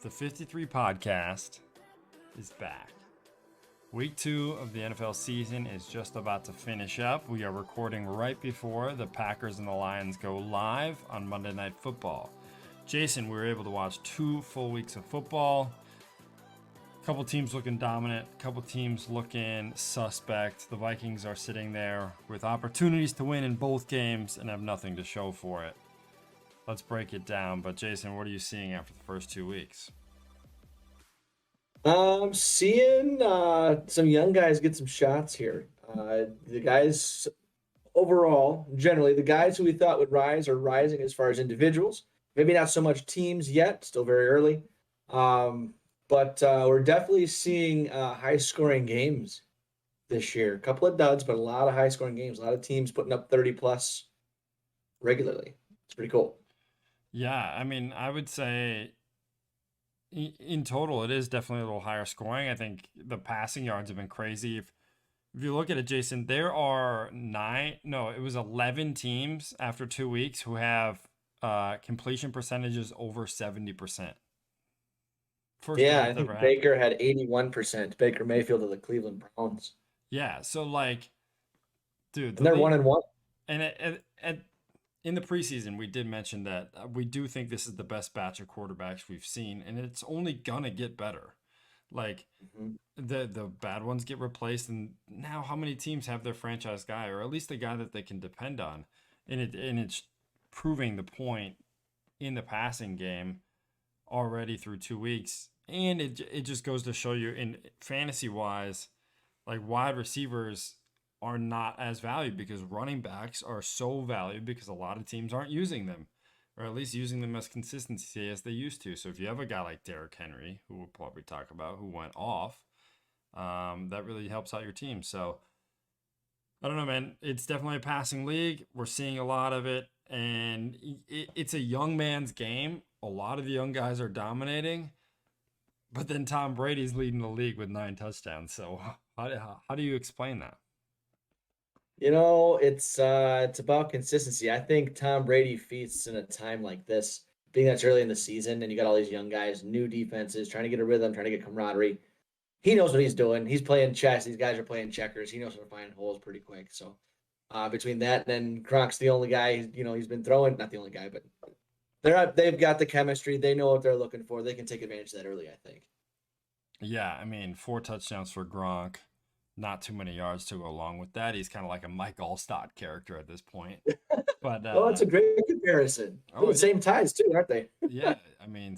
The 53 podcast is back. Week 2 of the NFL season is just about to finish up. We are recording right before the Packers and the Lions go live on Monday Night Football. Jason, we were able to watch 2 full weeks of football. A couple teams looking dominant, a couple teams looking suspect. The Vikings are sitting there with opportunities to win in both games and have nothing to show for it. Let's break it down. But Jason, what are you seeing after the first 2 weeks? I'm seeing some young guys get some shots here. The guys overall, generally, the guys who we thought would rise are rising as far as individuals. Maybe not so much teams yet, still very early. But we're definitely seeing high-scoring games this year. A couple of duds, but a lot of high-scoring games. A lot of teams putting up 30-plus regularly. It's pretty cool. Yeah, I mean, I would say in total, it is definitely a little higher scoring. I think the passing yards have been crazy. If you look at it, Jason, there are it was 11 teams after 2 weeks who have completion percentages over 70%. First time Yeah, I it's ever think happened. Baker had 81%. Baker Mayfield of the Cleveland Browns. Yeah, so dude, And the they're one league, and one. and in the preseason, we did mention that we do think this is the best batch of quarterbacks we've seen, and it's only gonna get better. Like Mhm. the bad ones get replaced, and now how many teams have their franchise guy, or at least a guy that they can depend on, and it's proving the point in the passing game already through 2 weeks, and it just goes to show you in fantasy wise, like wide receivers are not as valued because running backs are so valued because a lot of teams aren't using them, or at least using them as consistency as they used to. So if you have a guy like Derrick Henry, who we'll probably talk about, who went off, that really helps out your team. So I don't know, man. It's definitely a passing league. We're seeing a lot of it, and it's a young man's game. A lot of the young guys are dominating, but then Tom Brady's leading the league with 9 touchdowns. So how do you explain that? It's about consistency. I think Tom Brady feasts in a time like this, being that's early in the season, and you got all these young guys, new defenses, trying to get a rhythm, trying to get camaraderie. He knows what he's doing. He's playing chess. These guys are playing checkers. He knows how to find holes pretty quick. So between that and then Gronk's the only guy, he's been throwing, not the only guy, but they've got the chemistry. They know what they're looking for. They can take advantage of that early, I think. Yeah, I mean, 4 touchdowns for Gronk, not too many yards to go along with that. He's kind of like a Mike Allstott character at this point. But Oh, that's a great comparison. They're oh, the it is. same ties too, aren't they? Yeah, I mean,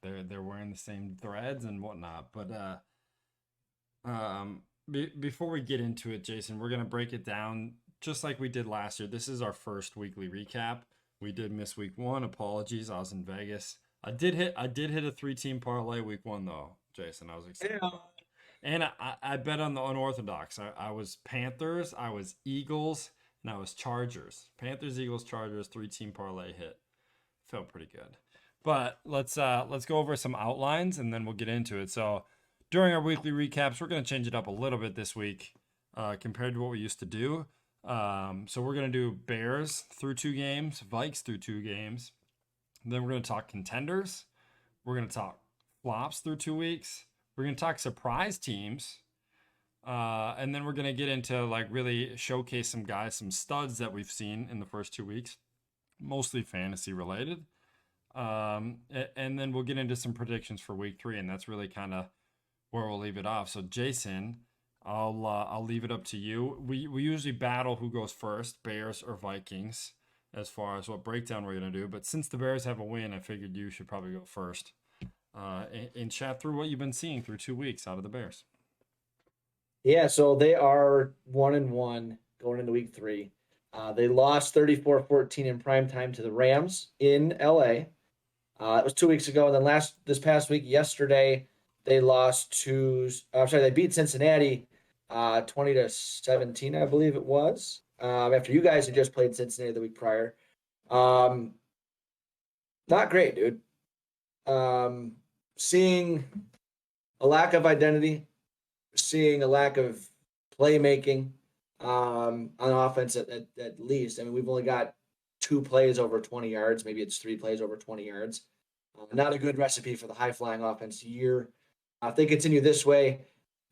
they're wearing the same threads and whatnot. But before we get into it, Jason, we're gonna break it down just like we did last year. This is our first weekly recap. We did miss week 1. Apologies, I was in Vegas. I did hit a 3-team parlay week 1 though, Jason. I was excited Yeah. about it. And I bet on the unorthodox. I was Panthers, I was Eagles, and I was Chargers. Panthers, Eagles, Chargers, 3-team parlay hit. Felt pretty good. But let's go over some outlines and then we'll get into it. So during our weekly recaps, we're gonna change it up a little bit this week compared to what we used to do. So we're gonna do Bears through 2 games, Vikes through 2 games. Then we're gonna talk contenders. We're gonna talk flops through 2 weeks. We're gonna talk surprise teams. And then we're gonna get into like really showcase some guys, some studs that we've seen in the first 2 weeks, mostly fantasy related. And then we'll get into some predictions for week 3, and that's really kind of where we'll leave it off. So Jason, I'll leave it up to you. We usually battle who goes first, Bears or Vikings, as far as what breakdown we're gonna do. But since the Bears have a win, I figured you should probably go first. And chat through what you've been seeing through 2 weeks out of the Bears. Yeah, so they are 1-1 going into week 3. They lost 34-14 in prime time to the Rams in LA. It was 2 weeks ago. And then this past week, yesterday, they lost to I'm sorry, they beat Cincinnati 20-17, I believe it was. After you guys had just played Cincinnati the week prior. Um, Not great, dude. Um, Seeing a lack of identity, seeing a lack of playmaking on offense at least. I mean, we've only got 2 plays over 20 yards. Maybe it's 3 plays over 20 yards. Not a good recipe for the high flying offense year. If they continue this way,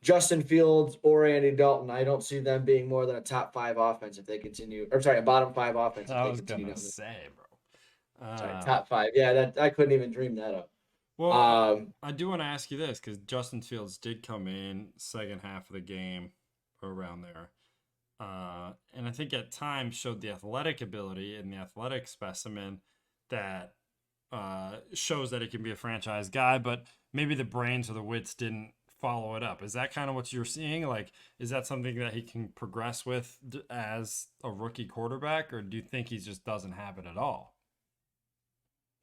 Justin Fields or Andy Dalton, I don't see them being more than a top five offense if they continue, or sorry, a bottom five offense if I they was continue gonna down this. say, bro. Sorry, top five. Yeah, that I couldn't even dream that up. Well, Um, I do want to ask you this because Justin Fields did come in second half of the game or around there. And I think at times showed the athletic ability and the athletic specimen that shows that he can be a franchise guy, but maybe the brains or the wits didn't follow it up. Is that kind of what you're seeing? Like, is that something that he can progress with as a rookie quarterback, or do you think he just doesn't have it at all?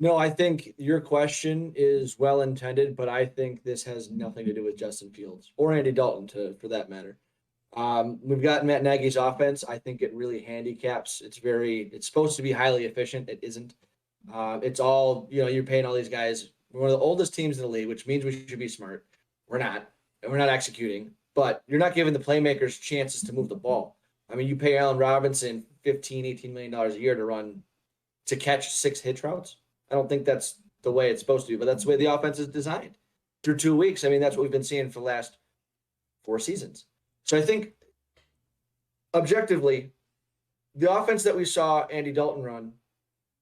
no, I think your question is well intended, but I think this has nothing to do with Justin Fields or Andy Dalton, for that matter. We've got Matt Nagy's offense. I think it really handicaps. It's supposed to be highly efficient. It isn't. It's all, you're paying all these guys. We're one of the oldest teams in the league, which means we should be smart. We're not. And we're not executing, but you're not giving the playmakers chances to move the ball. I mean, you pay Allen Robinson 15, $18 million a year to catch 6 hitch routes. I don't think that's the way it's supposed to be, but that's the way the offense is designed. Through 2 weeks, I mean, that's what we've been seeing for the last 4 seasons. So I think objectively, the offense that we saw Andy Dalton run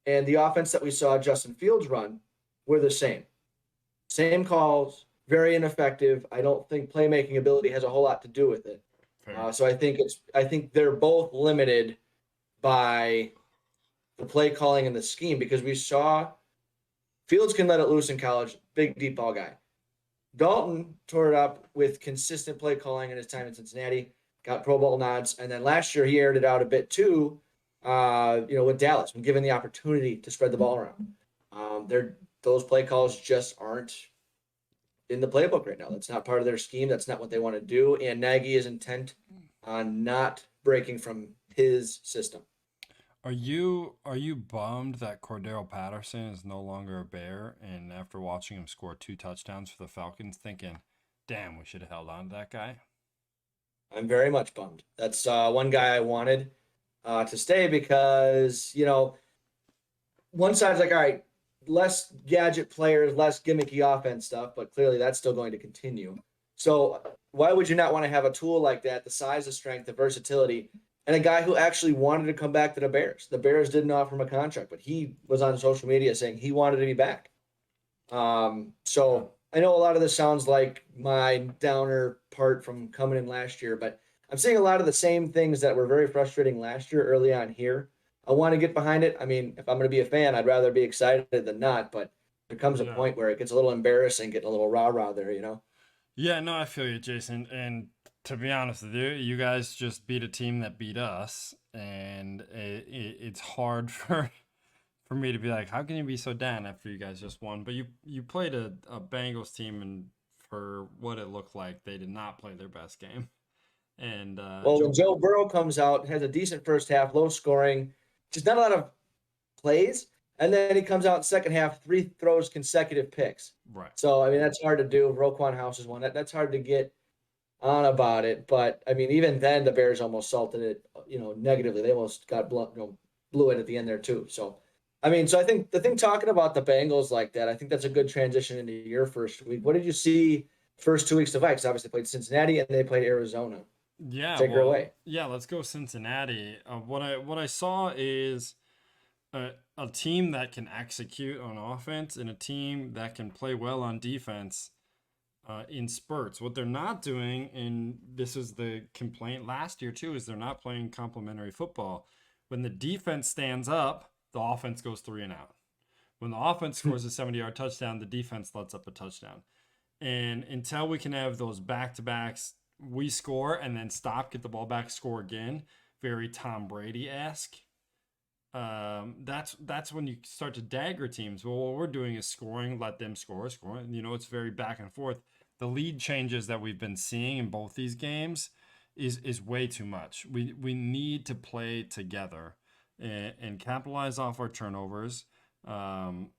and the offense that we saw Justin Fields run were the same. Same calls, very ineffective. I don't think playmaking ability has a whole lot to do with it. Fair. So I think they're both limited by the play calling and the scheme because we saw Fields can let it loose in college, big deep ball guy. Dalton tore it up with consistent play calling in his time in Cincinnati, got Pro Bowl nods, and then last year he aired it out a bit too, with Dallas when given the opportunity to spread the ball around. Those play calls just aren't in the playbook right now. That's not part of their scheme. That's not what they want to do. And Nagy is intent on not breaking from his system. Are you bummed that Cordero Patterson is no longer a Bear? And after watching him score 2 touchdowns for the Falcons, thinking, "Damn, we should have held on to that guy." I'm very much bummed. That's one guy I wanted to stay because, one side's like, all right, less gadget players, less gimmicky offense stuff, but clearly that's still going to continue. So why would you not want to have a tool like that, the size, the strength, the versatility, and a guy who actually wanted to come back to the Bears? The Bears didn't offer him a contract, but he was on social media saying he wanted to be back. So I know a lot of this sounds like my downer part from coming in last year, but I'm seeing a lot of the same things that were very frustrating last year early on here. I want to get behind it. I mean, if I'm going to be a fan, I'd rather be excited than not, but there comes a Yeah. point where it gets a little embarrassing getting a little rah-rah there. Yeah, no, I feel you, Jason. And to be honest with you, you guys just beat a team that beat us, and it's hard for me to be like, how can you be so down after you guys just won? But you played a Bengals team, and for what it looked like, they did not play their best game. And Well, when Joe, Joe Burrow comes out, has a decent first half, low scoring, just not a lot of plays, and then he comes out in second half, 3 throws consecutive picks. right? So I mean that's hard to do. Roquan House is one that's hard to get on about it. But I mean, even then, the Bears almost salted it, negatively. They almost got blew it at the end there too. So, I mean, so I think the thing talking about the Bengals like that, I think that's a good transition into your first week. What did you see first 2 weeks of Vikes? Obviously, played Cincinnati and they played Arizona. Yeah, Take her well, away. yeah. Let's go Cincinnati. What I saw is a team that can execute on offense and a team that can play well on defense in spurts. What they're not doing, and this is the complaint last year too, is they're not playing complementary football. When the defense stands up, the offense goes three and out. When the offense scores a 70-yard touchdown, the defense lets up a touchdown. And until we can have those back to backs, we score and then stop, get the ball back, score again, very Tom Brady esque. That's when you start to dagger teams. Well, what we're doing is scoring, let them score. It's very back and forth. The lead changes that we've been seeing in both these games is way too much. We need to play together and capitalize off our turnovers, and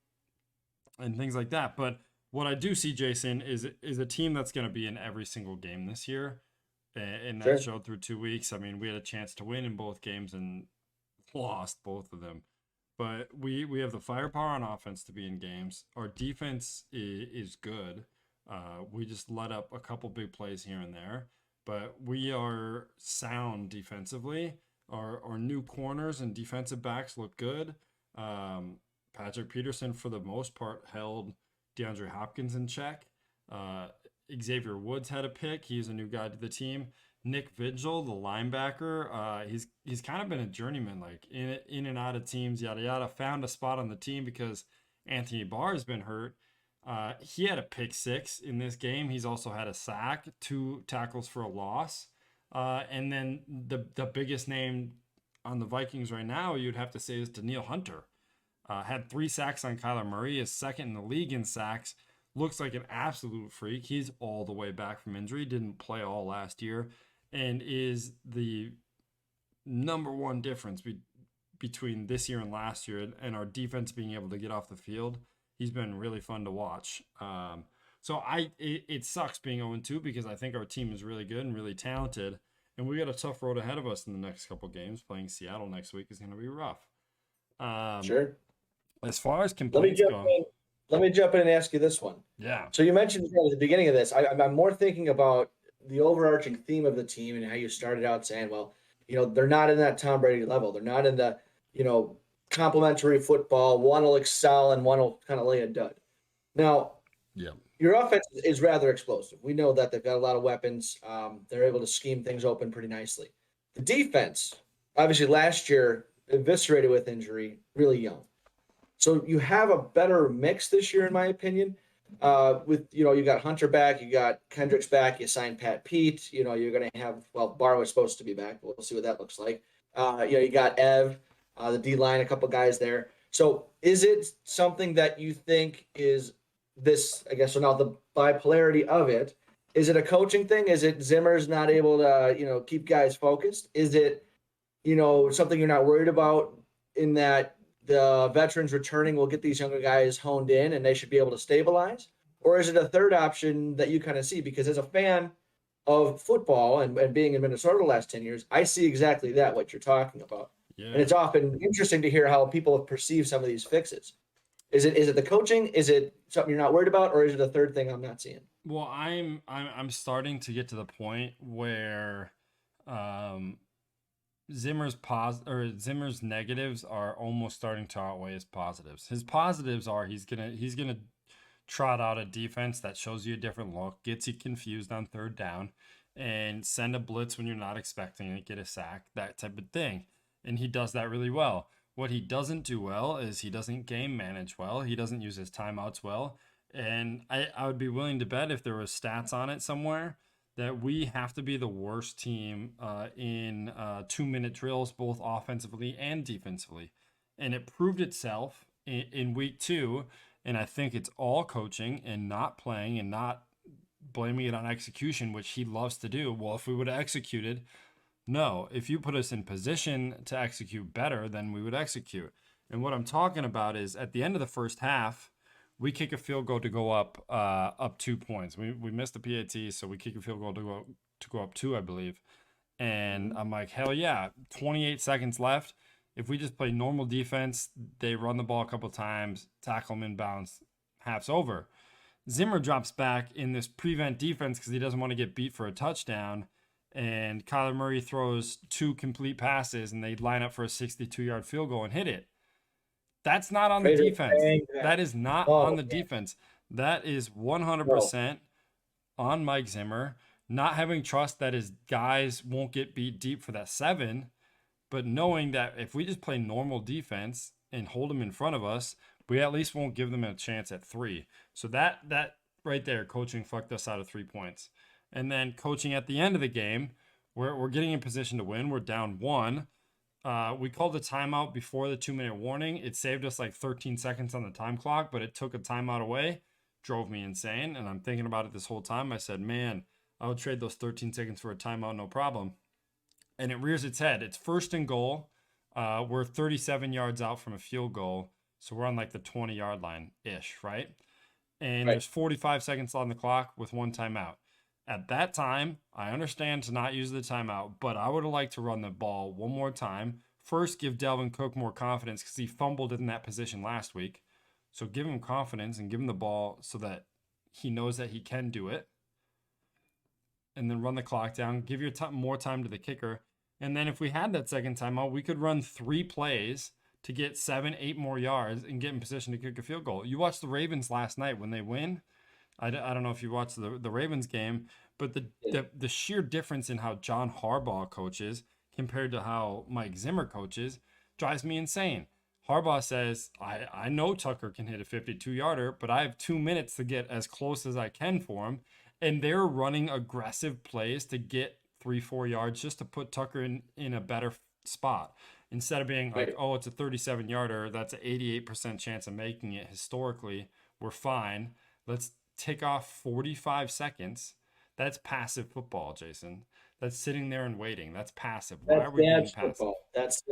things like that. But what I do see, Jason, is a team that's going to be in every single game this year, and that Sure. showed through 2 weeks. I mean, we had a chance to win in both games and lost both of them. but we have the firepower on offense to be in games. Our defense is good. We just let up a couple big plays here and there, but we are sound defensively. Our new corners and defensive backs look good. Patrick Peterson, for the most part, held DeAndre Hopkins in check. Uh, Xavier Woods had a pick. He's a new guy to the team. Nick Vigil, the linebacker, he's kind of been a journeyman, like in and out of teams, yada yada. Found a spot on the team because Anthony Barr has been hurt. He had a pick six in this game. He's also had a sack, two tackles for a loss, and then the biggest name on the Vikings right now, you'd have to say, is Danielle Hunter. Had three sacks on Kyler Murray, is second in the league in sacks. Looks like an absolute freak. He's all the way back from injury. Didn't play all last year, and is the number one difference between this year and last year, and our defense being able to get off the field. He's been really fun to watch. It sucks being 0-2 because I think our team is really good and really talented, and we got a tough road ahead of us in the next couple games. Playing Seattle next week is going to be rough. Sure. As far as complaints go, let me jump in and ask you this one. yeah. So you mentioned at the beginning of this, I'm more thinking about the overarching theme of the team and how you started out saying, well, they're not in that Tom Brady level. They're not in the, complementary football. One will excel and one will kind of lay a dud. Now, Yeah. your offense is rather explosive. We know that they've got a lot of weapons. They're able to scheme things open pretty nicely. The defense, obviously last year, eviscerated with injury, really young. So you have a better mix this year, in my opinion. With you got Hunter back, you got Kendricks back, you signed Pat Pete. You're going to have Barr was supposed to be back. We'll see what that looks like. You got Ev, the D line, a couple guys there. So is it something that you think is this? I guess so. Now the bipolarity of it, is it a coaching thing? Is it Zimmer's not able to keep guys focused? Is it something you're not worried about in that the veterans returning will get these younger guys honed in and they should be able to stabilize? Or is it a third option that you kind of see? Because as a fan of football and being in Minnesota the last 10 years, I see exactly that, what you're talking about. Yeah. And it's often interesting to hear how people perceive some of these fixes. Is it the coaching? Is it something you're not worried about? Or is it a third thing I'm not seeing? Well, I'm starting to get to the point where Zimmer's negatives are almost starting to outweigh his positives. His positives are he's gonna trot out a defense that shows you a different look, gets you confused on third down, and send a blitz when you're not expecting it, get a sack, that type of thing. And he does that really well. What he doesn't do well is he doesn't game manage well. He doesn't use his timeouts well. And I would be willing to bet if there was stats on it somewhere that we have to be the worst team in 2-minute drills, both offensively and defensively. And it proved itself in week 2. And I think it's all coaching and not playing and not blaming it on execution, which he loves to do. Well, if we would have executed, no. If you put us in position to execute better, then we would execute. And what I'm talking about is at the end of the first half, we kick a field goal to go up 2 points. We missed the PAT, so we kick a field goal to go up 2, I believe. And I'm like, hell yeah, 28 seconds left. If we just play normal defense, they run the ball a couple times, tackle them inbounds, half's over. Zimmer drops back in this prevent defense because he doesn't want to get beat for a touchdown. And Kyler Murray throws 2 complete passes, and they line up for a 62-yard field goal and hit it. That's not on the defense. That is not on the defense. That is 100% on Mike Zimmer, not having trust that his guys won't get beat deep for that 7, but knowing that if we just play normal defense and hold them in front of us, we at least won't give them a chance at 3. So that right there, coaching fucked us out of 3 points. And then coaching at the end of the game, we're getting in position to win. We're down 1. We called a timeout before the 2-minute warning. It saved us like 13 seconds on the time clock, but it took a timeout away. Drove me insane. And I'm thinking about it this whole time. I said, man, I would trade those 13 seconds for a timeout, no problem. And it rears its head. It's 1st and goal. We're 37 yards out from a field goal. So we're on like the 20-yard line-ish, right? And there's 45 seconds on the clock with 1 timeout. At that time, I understand to not use the timeout, but I would have liked to run the ball one more time, first give Dalvin Cook more confidence because he fumbled in that position last week. So give him confidence and give him the ball so that he knows that he can do it. And then run the clock down, give your more time to the kicker. And then if we had that second timeout, we could run 3 plays to get 7, 8 more yards and get in position to kick a field goal. You watched the Ravens last night when they win. I don't know if you watched the Ravens game, but the sheer difference in how John Harbaugh coaches compared to how Mike Zimmer coaches drives me insane. Harbaugh says, I know Tucker can hit a 52-yarder, but I have 2 minutes to get as close as I can for him. And they're running aggressive plays to get 3-4 yards just to put Tucker in a better spot. Instead of being like, oh, it's a 37-yarder, that's an 88% chance of making it historically. We're fine. Let's take off 45 seconds. That's passive football, Jason. That's sitting there and waiting. That's passive. Why are we being passive? Football. That's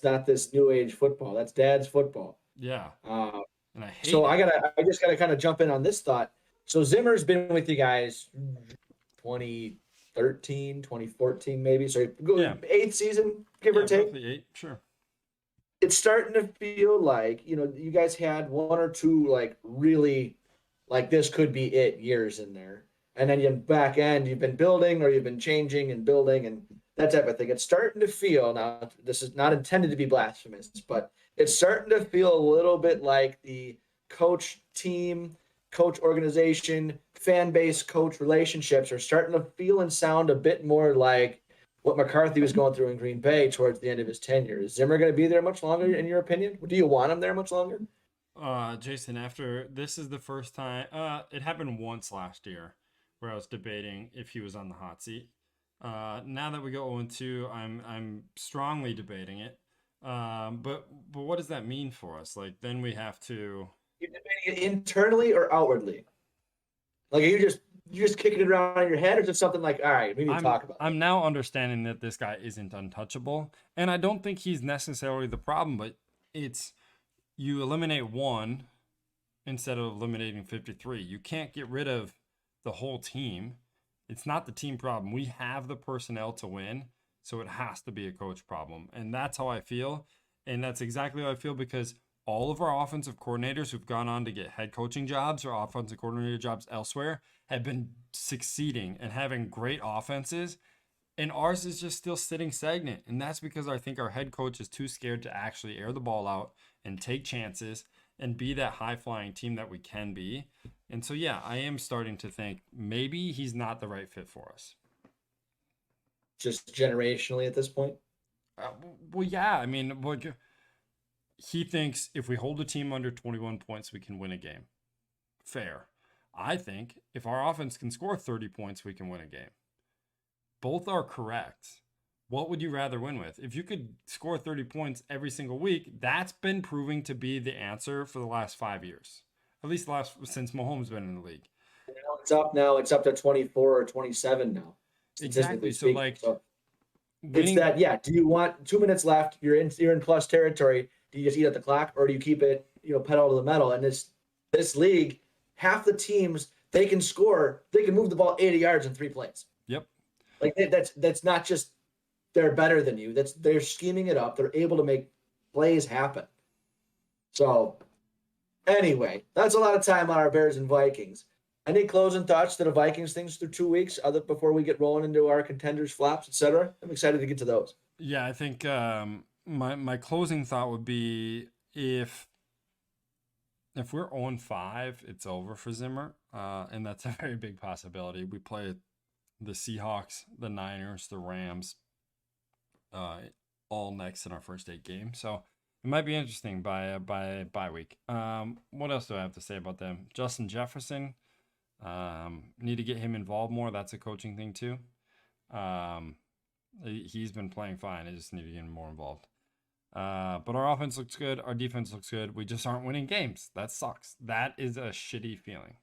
not this new age football. That's dad's football. Yeah. And I hate I just gotta kind of jump in on this thought. So Zimmer's been with you guys 2013, 2014, maybe. So 8th season, give or take. 8, sure. It's starting to feel like, you guys had 1 or 2 like really like this could be it years in there. And then you back end, you've been building or you've been changing and building and that type of thing. It's starting to feel, now this is not intended to be blasphemous, but it's starting to feel a little bit like the coach team, coach organization, fan base, coach relationships are starting to feel and sound a bit more like what McCarthy was going through in Green Bay towards the end of his tenure. Is Zimmer going to be there much longer, in your opinion? Do you want him there much longer? Jason, after this is the first time, it happened once last year where I was debating if he was on the hot seat. Now that we go 0-2, I'm strongly debating it. But what does that mean for us? Like, then we have to. You're debating it internally or outwardly? Like, are you just kicking it around in your head, or just something like, all right, we need to talk about it? I'm now understanding that this guy isn't untouchable, and I don't think he's necessarily the problem, but it's you eliminate 1 instead of eliminating 53. You can't get rid of the whole team. It's not the team problem. We have the personnel to win, so it has to be a coach problem, and that's how I feel, and that's exactly how I feel because all of our offensive coordinators who've gone on to get head coaching jobs or offensive coordinator jobs elsewhere have been succeeding and having great offenses. And ours is just still sitting stagnant. And that's because I think our head coach is too scared to actually air the ball out and take chances and be that high-flying team that we can be. And so, yeah, I am starting to think maybe he's not the right fit for us. Just generationally at this point? Well, yeah. I mean, he thinks if we hold the team under 21 points, we can win a game. Fair. I think if our offense can score 30 points, we can win a game. Both are correct. What would you rather win with? If you could score 30 points every single week, that's been proving to be the answer for the last 5 years. At least since Mahomes been in the league. It's up to 24 or 27 now. Exactly. So it's that, yeah. Do you want 2 minutes left? You're in plus territory. Do you just eat at the clock, or do you keep it, pedal to the metal? And this league, half the teams, they can move the ball 80 yards in 3 plays. Yep. Like that's not just they're better than you. They're scheming it up. They're able to make plays happen. So anyway, that's a lot of time on our Bears and Vikings. Any closing thoughts to the Vikings things through 2 weeks, before we get rolling into our contenders, flaps, etc.? I'm excited to get to those. Yeah, I think my closing thought would be if we're 0-5, it's over for Zimmer, and that's a very big possibility. We play the Seahawks, the Niners, the Rams, all next in our first 8 games. So it might be interesting by bye week. What else do I have to say about them? Justin Jefferson, need to get him involved more. That's a coaching thing too. He's been playing fine. I just need to get him more involved. But our offense looks good. Our defense looks good. We just aren't winning games. That sucks. That is a shitty feeling.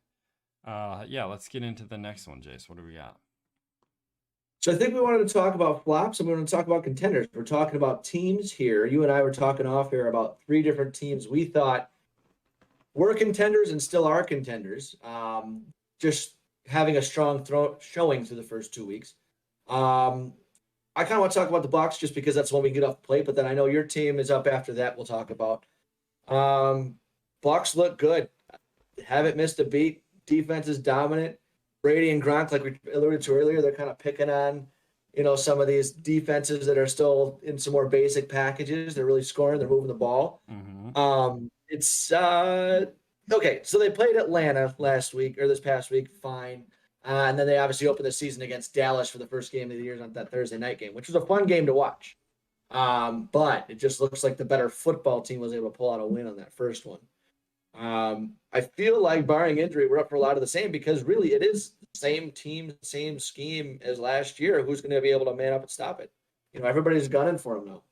Yeah, let's get into the next one, Jace. What do we got? So I think we wanted to talk about flops and we want to talk about contenders. We're talking about teams here. You and I were talking off here about 3 different teams we thought were contenders and still are contenders. Just having a strong showing through the first 2 weeks. I kind of want to talk about the Bucks just because that's when we get off the plate. But then I know your team is up after that. We'll talk about. Um, Bucks look good. Haven't missed a beat. Defense is dominant. Brady and Gronk, like we alluded to earlier, they're kind of picking on, some of these defenses that are still in some more basic packages. They're really scoring. They're moving the ball. Mm-hmm. It's okay. So they played Atlanta last week or this past week, fine. And then they obviously opened the season against Dallas for the first game of the year on that Thursday night game, which was a fun game to watch. But it just looks like the better football team was able to pull out a win on that first one. I feel like barring injury, we're up for a lot of the same because really it is the same team, same scheme as last year. Who's going to be able to man up and stop it? Everybody's gunning for him now.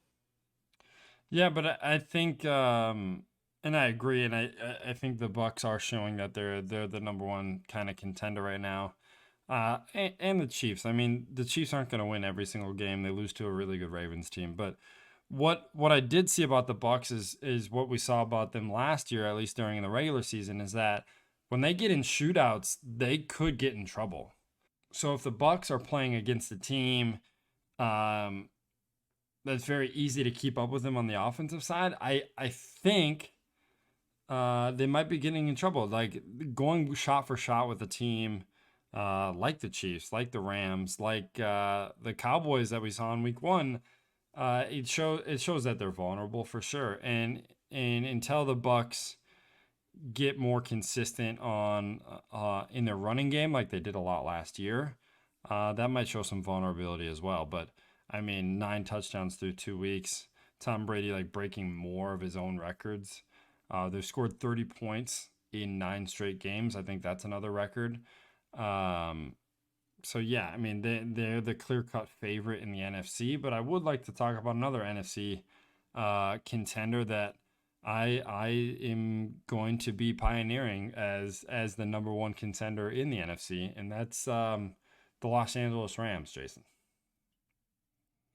Yeah, but I think, and I agree, and I think the Bucks are showing that they're the number one kind of contender right now. And the Chiefs. I mean, the Chiefs aren't going to win every single game. They lose to a really good Ravens team. But what I did see about the Bucks is what we saw about them last year, at least during the regular season, is that when they get in shootouts, they could get in trouble. So if the Bucks are playing against a team, um, that's very easy to keep up with them on the offensive side, I think they might be getting in trouble. Like going shot for shot with a team like the Chiefs, like the Rams, like the Cowboys that we saw in Week 1. It shows that they're vulnerable for sure. And until the Bucks get more consistent on in their running game, like they did a lot last year, that might show some vulnerability as well. But I mean, 9 touchdowns through 2 weeks. Tom Brady like breaking more of his own records. They've scored 30 points in 9 straight games. I think that's another record. Um, so yeah, I mean they're the clear cut favorite in the NFC. But I would like to talk about another NFC contender that I am going to be pioneering as the number one contender in the NFC, and that's the Los Angeles Rams, Jason.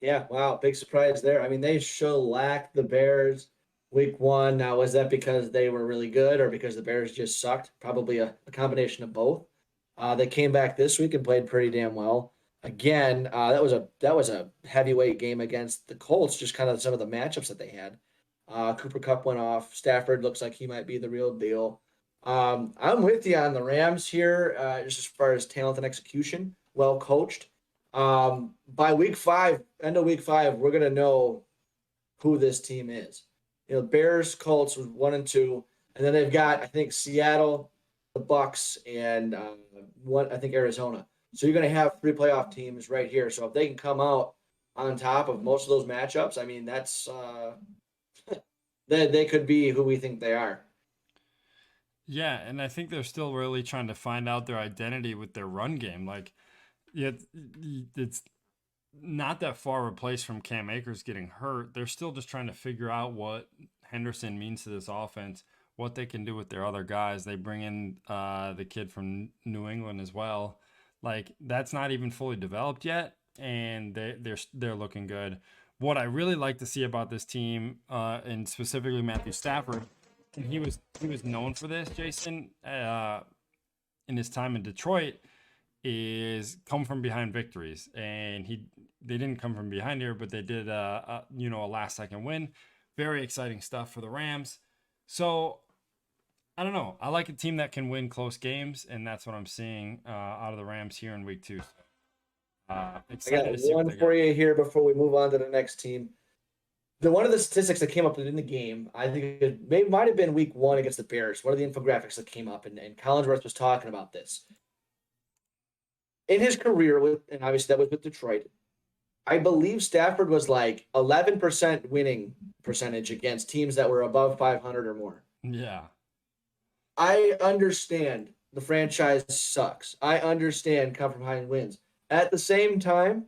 Yeah, wow, big surprise there. I mean, they shellacked the Bears week 1. Now, was that because they were really good or because the Bears just sucked? Probably a combination of both. They came back this week and played pretty damn well. Again, that was a heavyweight game against the Colts. Just kind of some of the matchups that they had. Cooper Cup went off. Stafford looks like he might be the real deal. I'm with you on the Rams here, just as far as talent and execution, well coached. By week 5, end of week 5, we're gonna know who this team is. Bears, Colts was 1 and 2, and then they've got I think Seattle, the Bucks, and one I think Arizona. So you're gonna have 3 playoff teams right here. So if they can come out on top of most of those matchups, I mean that's they could be who we think they are. Yeah, and I think they're still really trying to find out their identity with their run game. Like, yeah, it's not that far replaced from Cam Akers getting hurt. They're still just trying to figure out what Henderson means to this offense, what they can do with their other guys. They bring in the kid from New England as well. Like that's not even fully developed yet, and they're looking good. What I really like to see about this team, and specifically Matthew Stafford, and he was known for this, Jason, in his time in Detroit, is come from behind victories, and they didn't come from behind here, but they did a last second win. Very exciting stuff for the Rams. So I don't know. I like a team that can win close games, and that's what I'm seeing out of the Rams here in week 2. I got Excited to see what one they for got. you here before we move on to the next team. One of the statistics that came up in the game, I think might have been week 1 against the Bears. One of the infographics that came up, and Collinsworth was talking about this. In his career, and obviously that was with Detroit, I believe Stafford was like 11% winning percentage against teams that were above 500 or more. Yeah. I understand the franchise sucks. I understand come from behind wins. At the same time,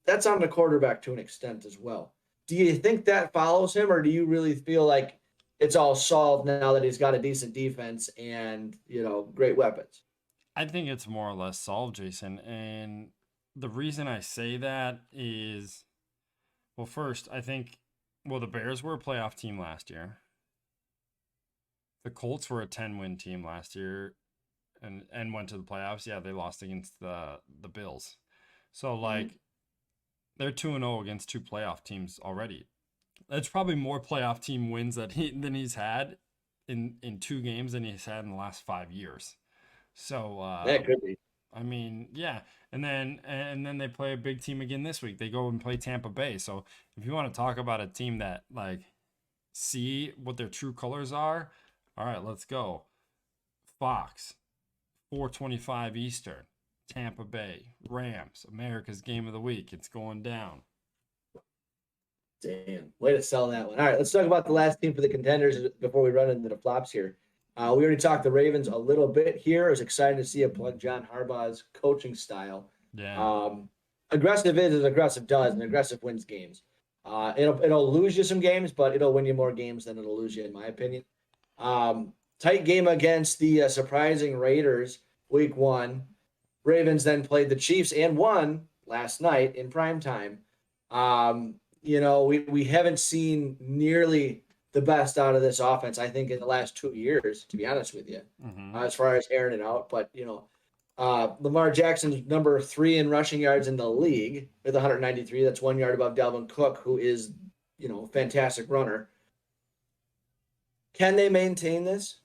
that's on the quarterback to an extent as well. Do you think that follows him, or do you really feel like it's all solved now that he's got a decent defense and great weapons? I think it's more or less solved, Jason. And the reason I say that is, well, first, I think, well, the Bears were a playoff team last year. The Colts were a 10-win team last year and went to the playoffs. Yeah, they lost against the Bills. So, Mhm. like, They're 2-0 against two playoff teams already. That's probably more playoff team wins than he's had in two games than he's had in the last 5 years. So That could be. I mean, yeah, and then they play a big team again this week. They go and play Tampa Bay. So if you want to talk about a team that like see what their true colors are, all right, let's go. Fox, 4:25 Eastern, Tampa Bay Rams, America's game of the week. It's going down. Damn, way to sell that one. All right, let's talk about the last team for the contenders before we run into the flops here. We already talked the Ravens a little bit here. I was excited to see a plug John Harbaugh's coaching style. Yeah. Aggressive is as aggressive does, and aggressive wins games. It'll lose you some games, but it'll win you more games than it'll lose you, in my opinion. Tight game against the surprising Raiders, week one. Ravens then played the Chiefs and won last night in prime time. We haven't seen nearly the best out of this offense, I think, in the last 2 years, to be honest with you, as far as airing it out. But, Lamar Jackson's number 3 in rushing yards in the league with 193. That's 1 yard above Dalvin Cook, who is, a fantastic runner. Can they maintain this?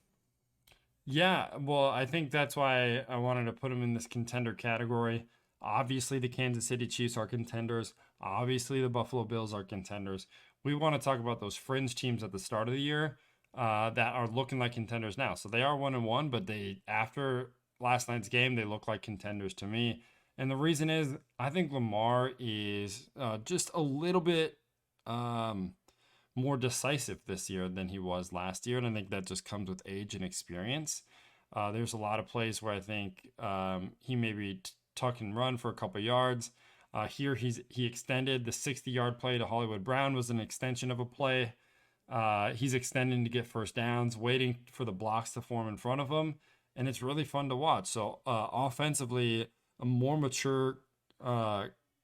Yeah, well, I think that's why I wanted to put them in this contender category. Obviously, the Kansas City Chiefs are contenders. Obviously, the Buffalo Bills are contenders. We want to talk about those fringe teams at the start of the year that are looking like contenders now. So they are 1-1, but after last night's game, they look like contenders to me. And the reason is, I think Lamar is just a little bit more decisive this year than he was last year, and I think that just comes with age and experience. There's a lot of plays where I think he maybe tuck and run for a couple yards. Here he extended the 60-yard play to Hollywood Brown was an extension of a play. He's extending to get first downs, waiting for the blocks to form in front of him, and it's really fun to watch. So offensively, a more mature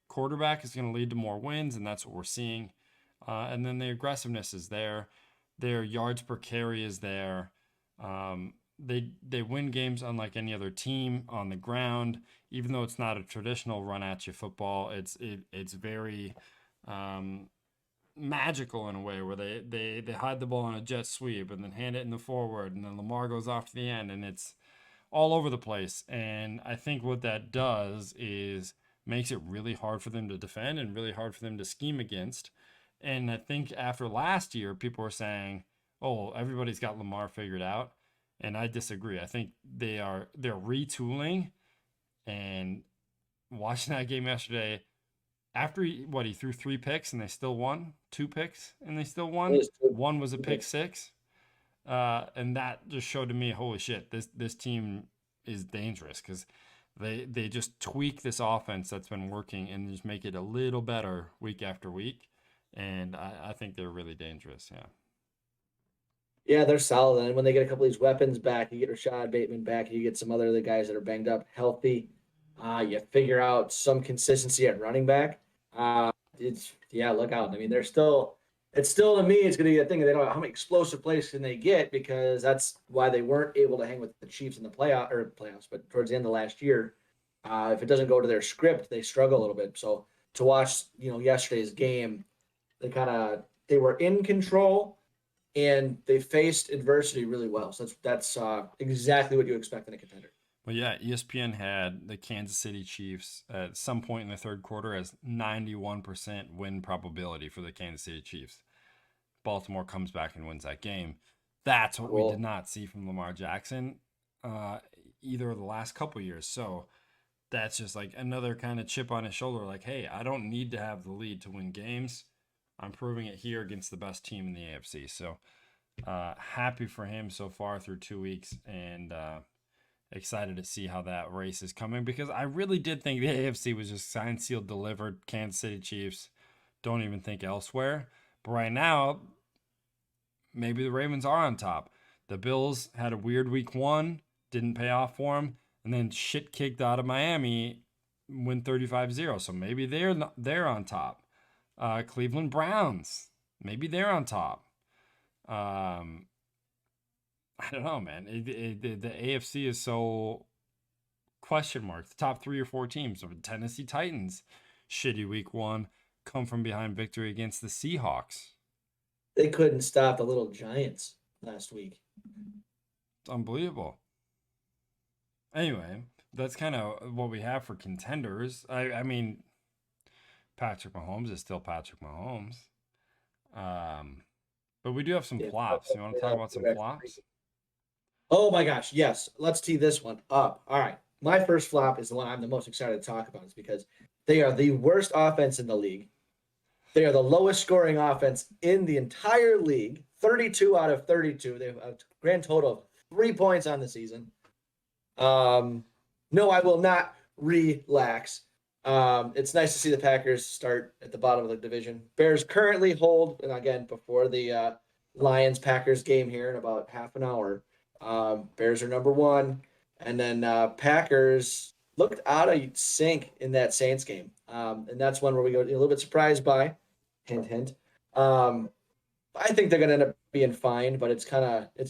quarterback is going to lead to more wins, and that's what we're seeing. And then the aggressiveness is there. Their yards per carry is there. They win games unlike any other team on the ground, even though it's not a traditional run at you football. It's very magical in a way where they hide the ball on a jet sweep and then hand it in the forward, and then Lamar goes off to the end, and it's all over the place. And I think what that does is makes it really hard for them to defend and really hard for them to scheme against. And I think after last year, people were saying, "Oh, everybody's got Lamar figured out," and I disagree. I think they're retooling. And watching that game yesterday, after he threw 3 picks and they still won, 2 picks and they still won. One was a pick six, and that just showed to me, holy shit, this team is dangerous because they just tweak this offense that's been working and just make it a little better week after week. And I think they're really dangerous. Yeah. Yeah, they're solid. And when they get a couple of these weapons back, you get Rashad Bateman back, you get some other the guys that are banged up, healthy. You figure out some consistency at running back. Look out. I mean, it's still to me, it's going to be a thing. They don't know how many explosive plays can they get because that's why they weren't able to hang with the Chiefs in the playoffs, but towards the end of last year, if it doesn't go to their script, they struggle a little bit. So to watch, yesterday's game, they were in control and they faced adversity really well. So that's exactly what you expect in a contender. Well, yeah, ESPN had the Kansas City Chiefs at some point in the third quarter as 91% win probability for the Kansas City Chiefs. Baltimore comes back and wins that game. That's what we did not see from Lamar Jackson either of the last couple years. So that's just like another kind of chip on his shoulder. Like, hey, I don't need to have the lead to win games. I'm proving it here against the best team in the AFC. So happy for him so far through 2 weeks, and excited to see how that race is coming because I really did think the AFC was just signed, sealed, delivered. Kansas City Chiefs, don't even think elsewhere. But right now, maybe the Ravens are on top. The Bills had a weird week one, didn't pay off for them, and then shit kicked out of Miami, win 35-0. So maybe they're on top. Cleveland Browns, maybe they're on top. I don't know, man. The AFC is so question mark. The top 3 or 4 teams of Tennessee Titans shitty week 1, come from behind victory against the Seahawks. They couldn't stop the little Giants last week. It's unbelievable. Anyway, that's kind of what we have for contenders. I mean, Patrick Mahomes is still Patrick Mahomes. But we do have some Yeah. flops. You want to talk about some flops? Oh my gosh, yes. Let's tee this one up. All right. My first flop is the one I'm the most excited to talk about. Is because they are the worst offense in the league. They are the lowest scoring offense in the entire league. 32 out of 32. They have a grand total of 3 points on the season. No, I will not relax. It's nice to see the Packers start at the bottom of the division. Bears currently hold, and again, before the Lions-Packers game here in about half an hour, Bears are number 1. And then Packers looked out of sync in that Saints game. And that's one where we go a little bit surprised by. Hint, hint. I think they're going to end up being fine, but it's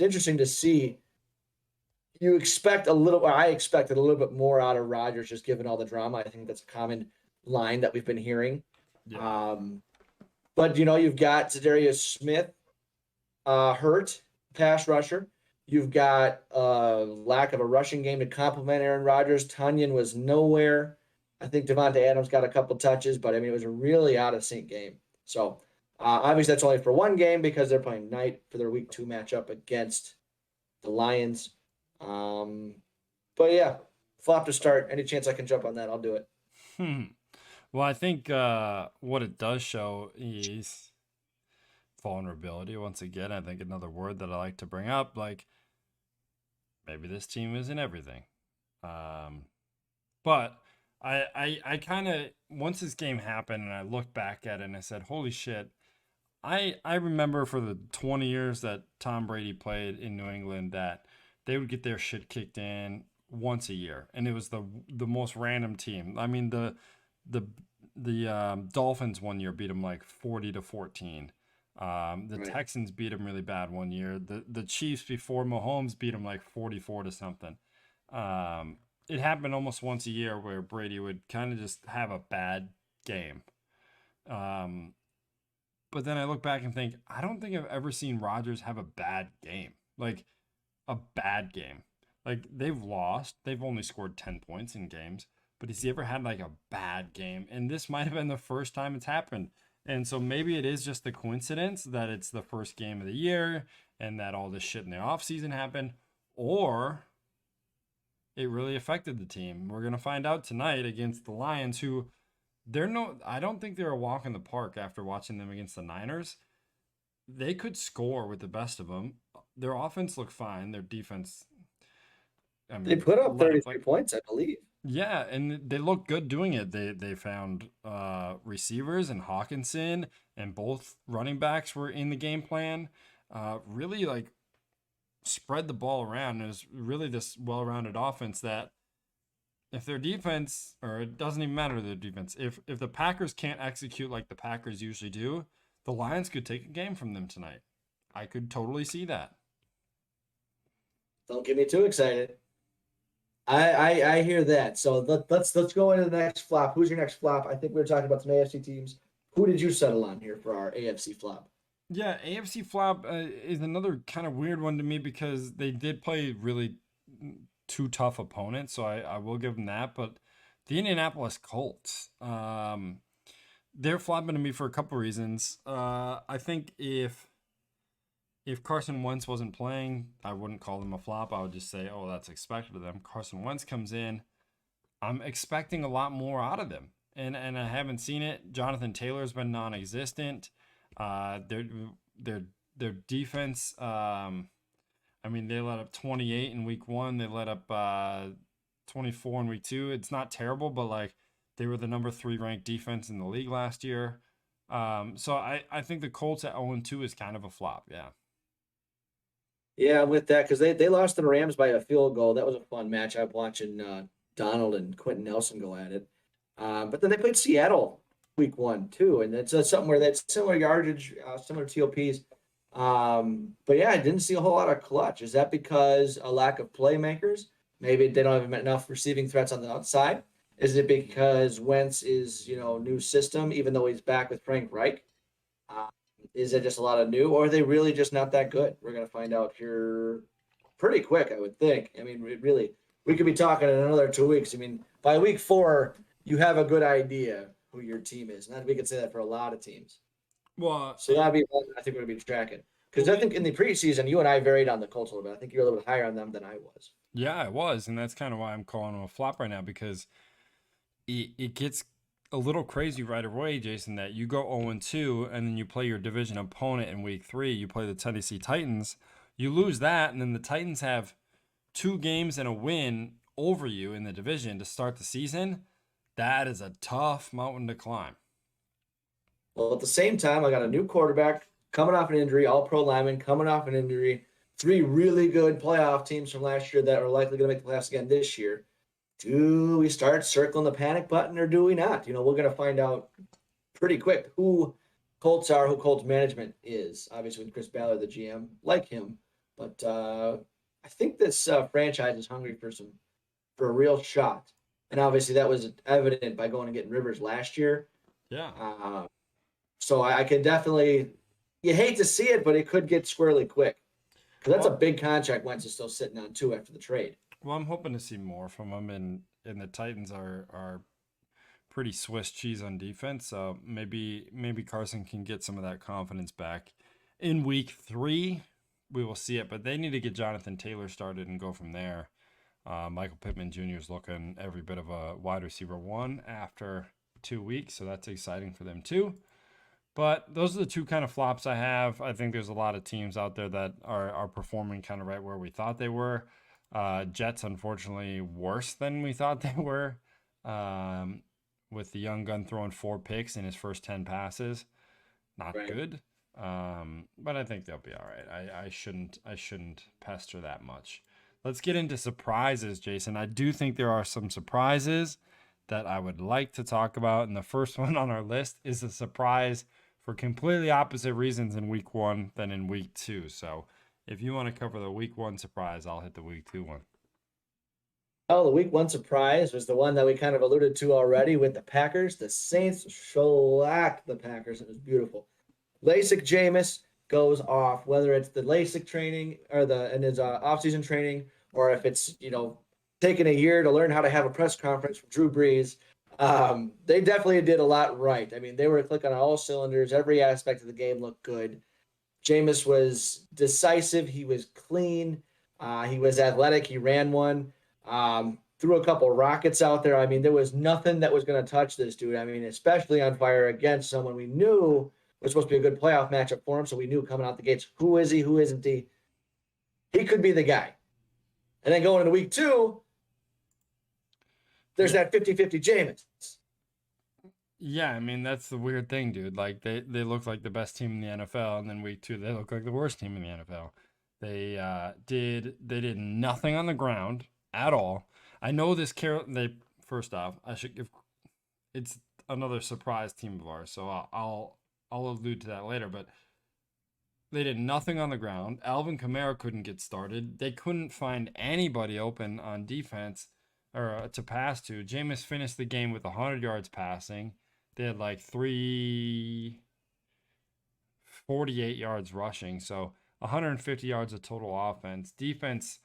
interesting to see. You expect a little, or I expected a little bit more out of Rodgers, just given all the drama. I think that's a common line that we've been hearing. Yeah. But you've got Zadarius Smith hurt, pass rusher. You've got lack of a rushing game to complement Aaron Rodgers. Tunyon was nowhere. I think Devontae Adams got a couple touches, but I mean, it was a really out of sync game. So obviously that's only for one game because they're playing night for their week 2 matchup against the Lions. But yeah, flop to start. Any chance I can jump on that, I'll do it. Well, I think what it does show is vulnerability. Once again, I think another word that I like to bring up, like maybe this team isn't everything. But I kind of, once this game happened and I looked back at it and I said, holy shit, I remember for the 20 years that Tom Brady played in New England that they would get their shit kicked in once a year, and it was the most random team. I mean, the Dolphins one year beat them like 40-14. The Right. Texans beat them really bad one year. The Chiefs before Mahomes beat them like 44 to something. It happened almost once a year where Brady would kind of just have a bad game. But then I look back and think, I don't think I've ever seen Rodgers have a bad game. Like a bad game. Like they've lost. They've only scored 10 points in games. But has he ever had like a bad game? And this might have been the first time it's happened. And so maybe it is just a coincidence that it's the first game of the year and that all this shit in the offseason happened. Or it really affected the team. We're going to find out tonight against the Lions, who I don't think they're a walk in the park after watching them against the Niners. They could score with the best of them. Their offense looked fine. Their defense, I They mean, put up let up 33 points, I believe. yeah, and they look good doing it. They found receivers and Hawkinson, and both running backs were in the game plan. Really like spread the ball around. It was really this well-rounded offense that if their defense, or it doesn't even matter their defense, if the Packers can't execute like the Packers usually do, the Lions could take a game from them tonight. I could totally see that. Don't get me too excited. I hear that. So let's go into the next flop. Who's your next flop? I think we were talking about some AFC teams. Who did you settle on here for our AFC flop? Yeah, AFC flop is another kind of weird one to me because they did play really two tough opponents, so I will give them that. But the Indianapolis Colts, they're flopping to me for a couple reasons. I think if Carson Wentz wasn't playing, I wouldn't call them a flop. I would just say, oh, that's expected of them. Carson Wentz comes in, I'm expecting a lot more out of them, and I haven't seen it. Jonathan Taylor's been non-existent. Their defense. I mean, they let up 28 in week 1. They let up 24 in week 2. It's not terrible, but like they were the number 3 ranked defense in the league last year. So I think the Colts at 0-2 is kind of a flop. Yeah. Yeah, I'm with that because they lost to the Rams by a field goal. That was a fun matchup watching Donald and Quentin Nelson go at it. But then they played Seattle week 1 too, and it's something where that's similar yardage, similar TOPs. But yeah, I didn't see a whole lot of clutch. Is that because a lack of playmakers? Maybe they don't have enough receiving threats on the outside. Is it because Wentz is, new system, even though he's back with Frank Reich? Uh, is it just a lot of new, or are they really just not that good? We're going to find out here pretty quick, I would think. I mean, we could be talking in another 2 weeks. I mean, by week 4, you have a good idea who your team is. Not we could say that for a lot of teams. Well, So that'd be one I think we're going to be tracking. Because I think in the preseason, you and I varied on the Colts a little bit. I think you're a little bit higher on them than I was. yeah, it was, and that's kind of why I'm calling him a flop right now because it gets a little crazy right away, Jason, that you go 0-2 and then you play your division opponent in week 3. You play the Tennessee Titans. You lose that, and then the Titans have 2 games and a win over you in the division to start the season. That is a tough mountain to climb. Well, at the same time, I got a new quarterback coming off an injury, all pro lineman coming off an injury, 3 really good playoff teams from last year that are likely going to make the playoffs again this year. Do we start circling the panic button or do we not? We're going to find out pretty quick who Colts are, who Colts management is. Obviously, with Chris Ballard, the GM, like him, but I think this franchise is hungry for a real shot, and obviously that was evident by going and getting Rivers last year. Yeah. So I can definitely. You hate to see it, but it could get squirrely quick because that's a big contract. Wentz is still sitting on too after the trade. Well, I'm hoping to see more from him, and the Titans are pretty Swiss cheese on defense. So maybe Carson can get some of that confidence back in week 3. We will see it, but they need to get Jonathan Taylor started and go from there. Michael Pittman Jr. is looking every bit of a wide receiver 1 after 2 weeks, so that's exciting for them too. But those are the 2 kind of flops I have. I think there's a lot of teams out there that are performing kind of right where we thought they were. Jets, unfortunately, worse than we thought they were. With the young gun throwing 4 picks in his first 10 passes, not Right. good. But I think they'll be all right. I shouldn't pester that much. Let's get into surprises, Jason. I do think there are some surprises that I would like to talk about, and the first one on our list is a surprise for completely opposite reasons in week 1 than in week 2. So if you want to cover the week 1 surprise, I'll hit the week 2 one. Oh, the week 1 surprise was the one that we kind of alluded to already with the Packers. The Saints shellacked the Packers. It was beautiful. LASIK Jameis goes off, whether it's the LASIK training or in his offseason training, or if it's taking a year to learn how to have a press conference from Drew Brees. They definitely did a lot right. I mean, they were clicking on all cylinders. Every aspect of the game looked good. Jameis was decisive. He was clean. He was athletic. He ran one. Threw a couple rockets out there. I mean, there was nothing that was going to touch this dude. I mean, especially on fire against someone we knew was supposed to be a good playoff matchup for him. So we knew coming out the gates, who is he? Who isn't he? He could be the guy. And then going into week 2, there's that 50-50 Jameis. Yeah, I mean that's the weird thing, dude. Like they look like the best team in the NFL, and then week 2 they look like the worst team in the NFL. They did nothing on the ground at all. I know this they first off, I should give it's another surprise team of ours, so I'll allude to that later, but they did nothing on the ground. Alvin Kamara couldn't get started. They couldn't find anybody open on defense or to pass to. Jameis finished the game with 100 yards passing. They had like 348 yards rushing, so 150 yards of total offense. Defense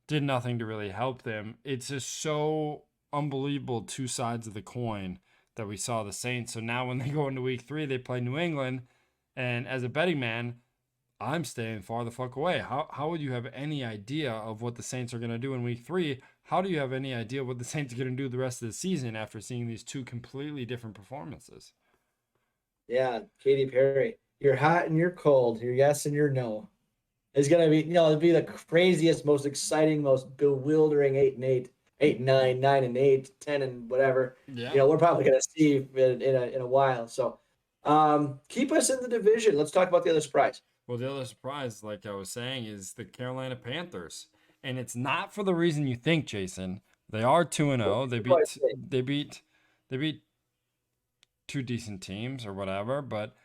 did nothing to really help them. It's just so unbelievable 2 sides of the coin that we saw the Saints. So now when they go into week 3, they play New England. And as a betting man, I'm staying far the fuck away. How would you have any idea of what the Saints are going to do in week 3? How do you have any idea what the Saints are going to do the rest of the season after seeing these 2 completely different performances? Yeah, Katy Perry. You're hot and you're cold. You're yes and you're no. It's gonna be, it'll be the craziest, most exciting, most bewildering 8-8, 8-9, 9-8, 10 and whatever. Yeah. We're probably gonna see in a while. So, keep us in the division. Let's talk about the other surprise. Well, the other surprise, like I was saying, is the Carolina Panthers. And it's not for the reason you think, Jason. They are 2-0. They beat 2 decent teams or whatever, but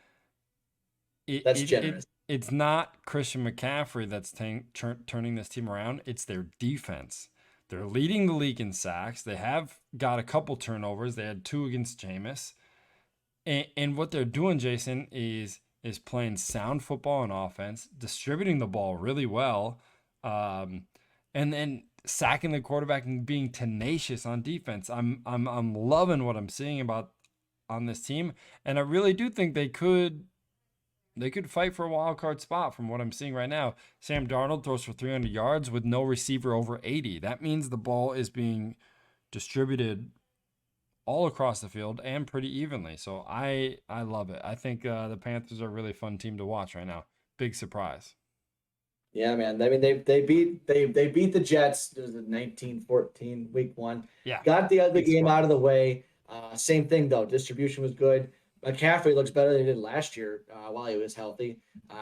That's generous. it's not Christian McCaffrey that's turning this team around. It's their defense. They're leading the league in sacks. They have got a couple turnovers. They had 2 against Jameis. And what they're doing, Jason, is playing sound football on offense, distributing the ball really well, and then sacking the quarterback and being tenacious on defense. I'm loving what I'm seeing about on this team, and I really do think they could fight for a wild card spot from what I'm seeing right now. Sam Darnold throws for 300 yards with no receiver over 80. That means the ball is being distributed all across the field and pretty evenly. So I love it. I think the Panthers are a really fun team to watch right now. Big surprise. Yeah, man. I mean, they beat the Jets. It was a 19-14 week 1. Yeah. Got the ugly big game surprise. out of the way. Same thing though. Distribution was good. McCaffrey looks better than he did last year while he was healthy,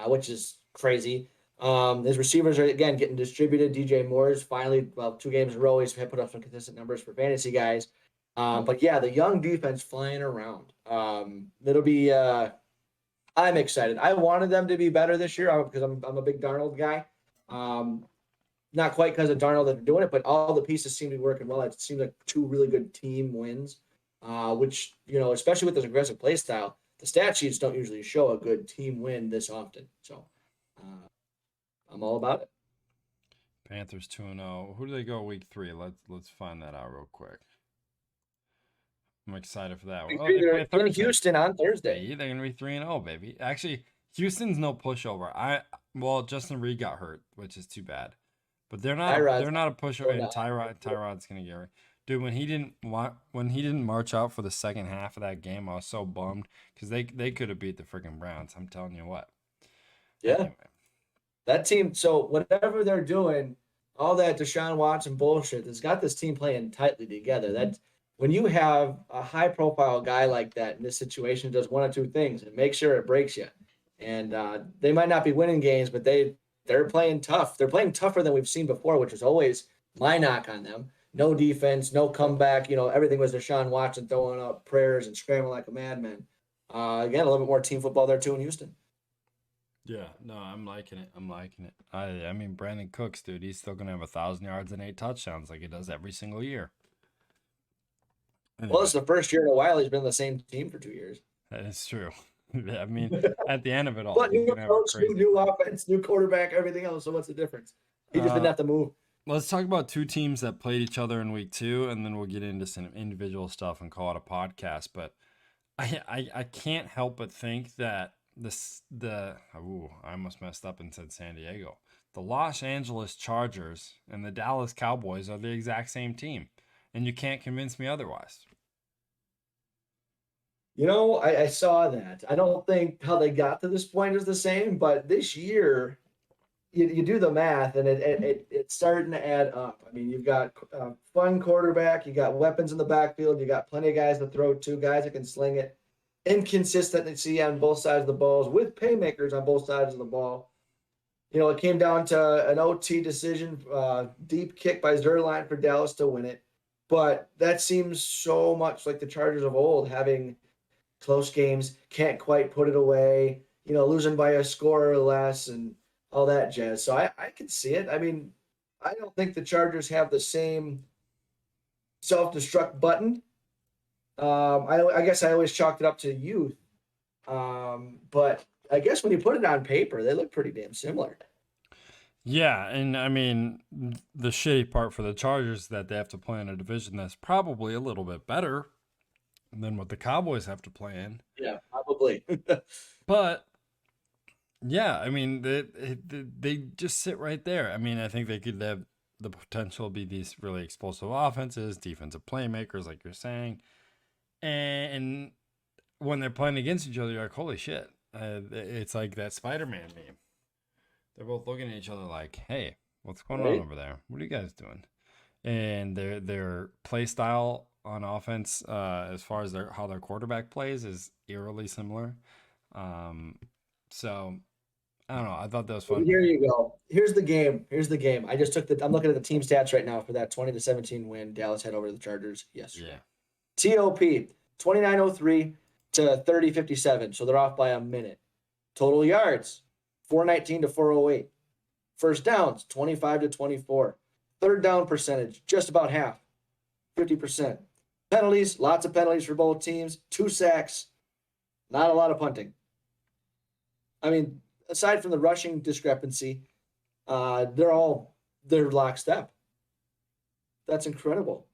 which is crazy. His receivers are again getting distributed. DJ Moore's finally 2 games in a row. He's put up some consistent numbers for fantasy guys. But yeah, the young defense flying around. It'll be. I'm excited. I wanted them to be better this year because I'm a big Darnold guy. Not quite because of Darnold that they're doing it, but all the pieces seem to be working well. It seems like 2 really good team wins, which, especially with this aggressive play style, the stat sheets don't usually show a good team win this often. So I'm all about it. Panthers 2-0. Who do they go week 3? Let's find that out real quick. I'm excited for that. They're in Houston on Thursday. They're gonna be 3-0, baby. Actually, Houston's no pushover. Justin Reed got hurt, which is too bad. But they're not a pushover. And Tyrod's gonna get hurt. Dude, when he didn't march out for the second half of that game, I was so bummed because they could have beat the freaking Browns. I'm telling you what. Yeah. Anyway. That team, so whatever they're doing, all that Deshaun Watson bullshit, has got this team playing tightly together. That when you have a high-profile guy like that in this situation, does 1 or 2 things and make sure it breaks you. And they might not be winning games, but they're playing tough. They're playing tougher than we've seen before, which is always my knock on them. No defense, no comeback. Everything was Deshaun Watson throwing up prayers and scrambling like a madman. Again, a little bit more team football there too in Houston. Yeah, no, I'm liking it. I mean, Brandon Cooks, dude, he's still gonna have 1,000 yards and 8 touchdowns like he does every single year. Anyway. Well, it's the first year in a while he's been on the same team for 2 years. That is true. I mean, at the end of it all, but new coach, new offense, new quarterback, everything else. So what's the difference? He just didn't have to move. Let's talk about 2 teams that played each other in week 2, and then we'll get into some individual stuff and call it a podcast. But I can't help but think that I almost messed up and said San Diego. The Los Angeles Chargers and the Dallas Cowboys are the exact same team, and you can't convince me otherwise. I saw that. I don't think how they got to this point is the same, but this year, you do the math and it's starting to add up. I mean, you've got a fun quarterback, you got weapons in the backfield, you got plenty of guys to throw to, guys that can sling it. Inconsistency on both sides of the balls with playmakers on both sides of the ball. It came down to an OT decision, deep kick by Zerline for Dallas to win it. But that seems so much like the Chargers of old, having close games, can't quite put it away, losing by a score or less and all that jazz. So I can see it. I mean, I don't think the Chargers have the same self-destruct button. I guess I always chalked it up to youth. But I guess when you put it on paper, they look pretty damn similar. Yeah, and I mean, the shitty part for the Chargers is that they have to play in a division that's probably a little bit better than what the Cowboys have to play in. Yeah, probably. But yeah, I mean, they just sit right there. I mean, I think they could have the potential to be these really explosive offenses, defensive playmakers, like you're saying. And when they're playing against each other, you're like, holy shit. It's like that Spider-Man meme. They're both looking at each other like, hey, what's going on over there? What are you guys doing? And their play style on offense, as far as how their quarterback plays, is eerily similar. So I don't know. I thought that was fun. Here you go. Here's the game. I'm looking at the team stats right now for that 20-17 win Dallas had over the Chargers yesterday. Yeah. TOP 2903 to 3057. So they're off by a minute. Total yards 419 to 408. First downs 25 to 24. Third down percentage, just about half, 50%. Penalties, lots of penalties for both teams. 2 sacks, not a lot of punting. I mean, aside from the rushing discrepancy, they're lockstep. That's incredible.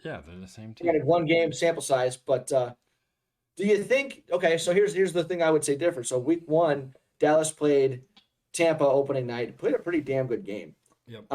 Yeah, they're the same team. Granted, 1 game sample size, but do you think? Okay, so here's the thing I would say different. So week 1, Dallas played Tampa opening night, played a pretty damn good game. Yep.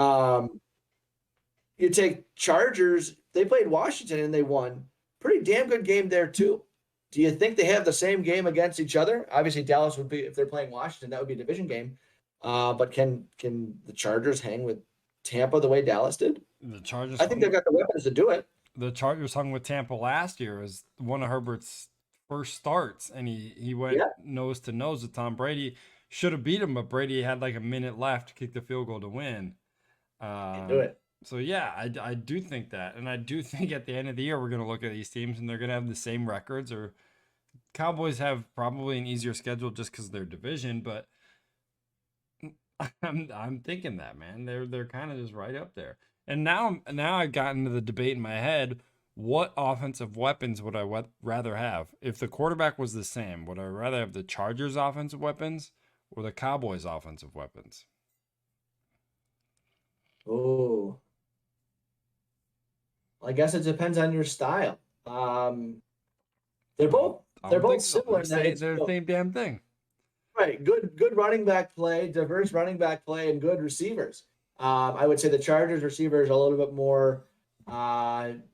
You take Chargers, they played Washington and they won. Pretty damn good game there too. Do you think they have the same game against each other? Obviously, Dallas would be, if they're playing Washington, that would be a division game. But can the Chargers hang with Tampa the way Dallas did? The Chargers. I think they've got the weapons to do it. The Chargers hung with Tampa last year as one of Herbert's first starts, and he went nose to nose with Tom Brady. Should have beat him, but Brady had like a minute left to kick the field goal to win. Do it. So yeah, I do think that, and I do think at the end of the year we're going to look at these teams and they're going to have the same records. Or Cowboys have probably an easier schedule just because of their division, but I'm thinking that, man, they're kind of just right up there. And now I've gotten into the debate in my head. What offensive weapons would I rather have? If the quarterback was the same, would I rather have the Chargers offensive weapons or the Cowboys offensive weapons? Oh, I guess it depends on your style. They're both similar. They're the same damn thing. Right. Good running back play, diverse running back play, and good receivers. I would say the Chargers receivers are a little bit more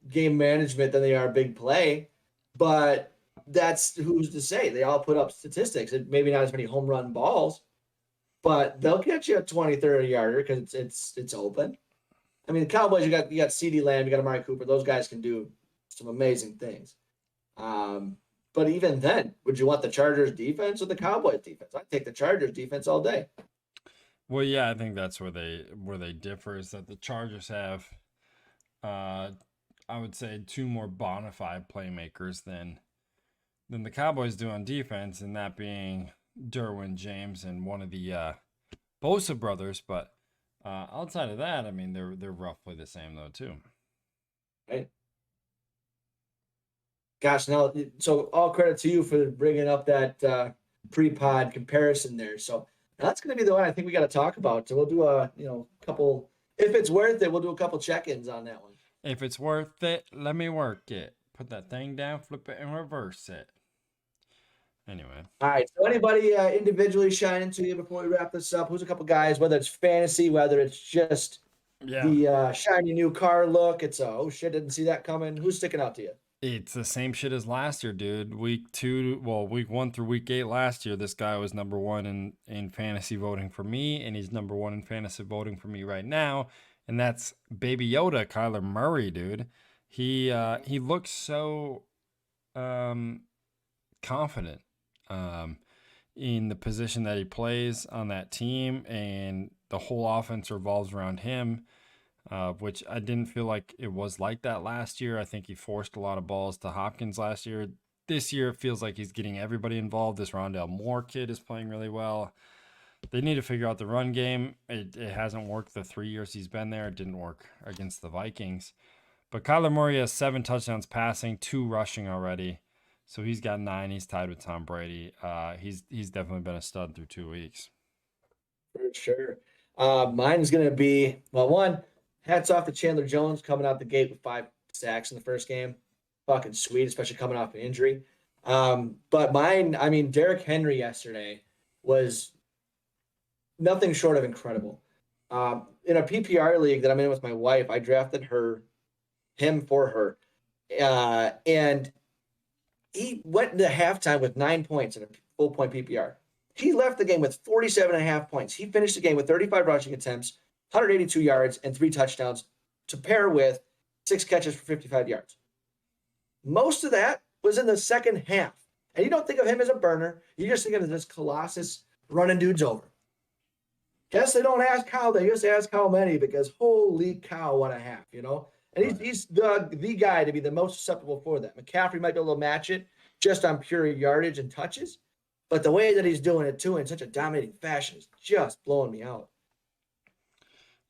game management than they are big play, but that's who's to say. They all put up statistics. Maybe not as many home run balls, but they'll get you a 20, 30 yarder because it's open. I mean, the Cowboys, you got CeeDee Lamb, you got Amari Cooper. Those guys can do some amazing things. But even then, would you want the Chargers defense or the Cowboys defense? I'd take the Chargers defense all day. Well, yeah, I think that's where they differ, is that the Chargers have, I would say, 2 more bona fide playmakers than the Cowboys do on defense, and that being Derwin James and one of the Bosa brothers. But outside of that, I mean, they're roughly the same though too. Right. Gosh, now, so all credit to you for bringing up that pre-pod comparison there. So that's going to be the one I think we got to talk about. So we'll do a couple. If it's worth it, we'll do a couple check-ins on that one. If it's worth it, let me work it. Put that thing down, flip it, and reverse it. Anyway. All right. So anybody individually shining to you before we wrap this up? Who's a couple guys, whether it's fantasy, whether it's just the shiny new car look? It's oh shit, didn't see that coming. Who's sticking out to you? It's the same shit as last year, dude. Week 1 through week 8 last year, this guy was number 1 in fantasy voting for me, and he's number 1 in fantasy voting for me right now. And that's Baby Yoda, Kyler Murray, dude. He looks so confident in the position that he plays on that team, and the whole offense revolves around him, which I didn't feel like it was like that last year. I think he forced a lot of balls to Hopkins last year. This year, it feels like he's getting everybody involved. This Rondale Moore kid is playing really well. They need to figure out the run game. It hasn't worked the 3 years he's been there. It didn't work against the Vikings. But Kyler Murray has 7 touchdowns passing, 2 rushing already. So he's got 9. He's tied with Tom Brady. He's definitely been a stud through 2 weeks. For sure. Mine's going to be, well, one, hats off to Chandler Jones coming out the gate with 5 sacks in the first game. Fucking sweet, especially coming off an injury. But mine, I mean, Derrick Henry yesterday was nothing short of incredible. In a PPR league that I'm in with my wife, I drafted him for her. And he went into halftime with 9 points in a full point PPR. He left the game with 47.5 points. He finished the game with 35 rushing attempts, 182 yards, and 3 touchdowns to pair with 6 catches for 55 yards. Most of that was in the second half. And you don't think of him as a burner. You just think of him as this colossus running dudes over. Guess they don't ask how, they just ask how many, because holy cow, what a half, And he's the guy to be the most susceptible for that. McCaffrey might be able to match it just on pure yardage and touches, but the way that he's doing it too in such a dominating fashion is just blowing me out.